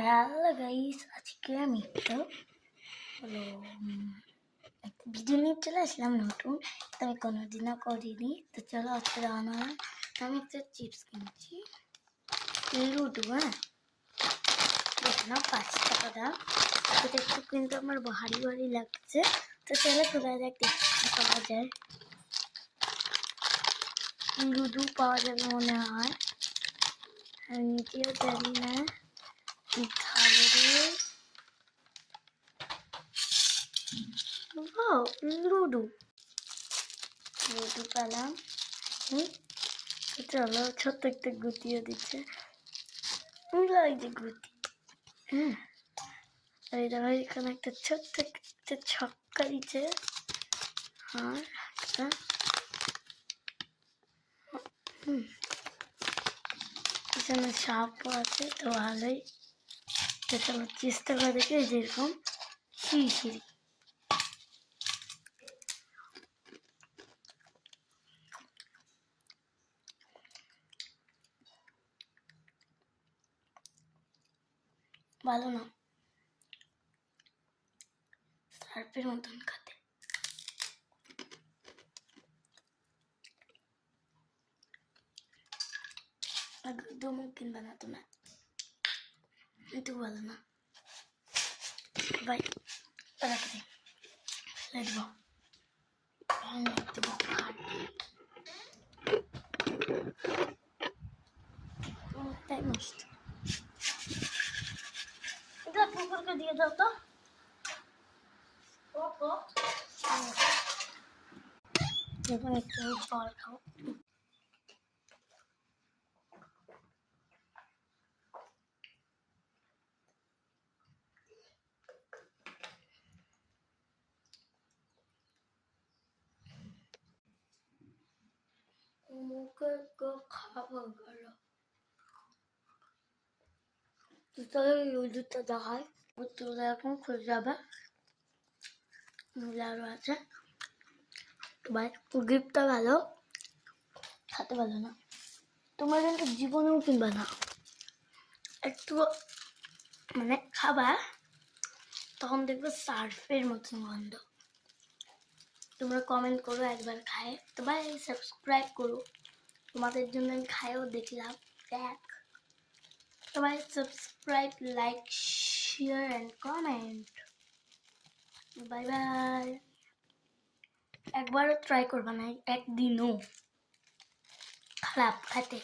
Hello guys, আজকে আমি একটা হলো একটা ভিডিও নিয়ে চলে আসলাম নতুন। তো আমি কোনোদিনও করিনি। তো চলো আজকে রান্না হয়। আমি একটা চিপস কিনেছি, লুডু। হ্যাঁ, দেখো না, 5 টাকা দাম। এটা একটু কিন্তু আমার ভারী ভারী লাগছে। তো চলো খোলা যাক, দেখি কি পাওয়া যায়। লুডু পাওয়া যাবে মনে হয়, আর নিচেও জানি না। লুডু লুডু পেলাম। চলো ছোট্ট একটা গুটিও দিচ্ছে, যে গুটি। হ্যাঁ, এই দেখো এখানে একটা ছোট্ট একটা ছক্কা দিচ্ছে। আর এখানে সাপও আছে, তো ভালোই। তো চলো চেষ্টা করে দেখি যেরকম সিঁড়ি। ভালো না, সার্ফের মতন খাতে। একদমও কিনবে না তোমরা, কিন্তু ভালো না ভাই। রাখে দিই, ফেলে দেবো, দেবো তাই নষ্ট। এটা কুকুরকে দিয়ে দাও তো। এখন একটু জল খাও। মুখে খাবো গেল, তাহলে লুডুটা দেখায়। তোরা এখন খুলে যাবে, আরো আছে ভাই। গিফটটা ভালো, খেতে ভালো না। তোমরা কিন্তু জীবনেও কিনবে না। একটু মানে খাবার, তখন দেখবে সার্ফের মতন গন্ধ। তোমরা কমেন্ট করো একবার খায়, তো ভাই সাবস্ক্রাইব করো। তোমাদের জন্য আমি খাইও দেখলাম, দেখ। তো ভাই subscribe, like, share and comment. Bye bye. একবারও ট্রাই করবা না, একদিনও খারাপ খেতে।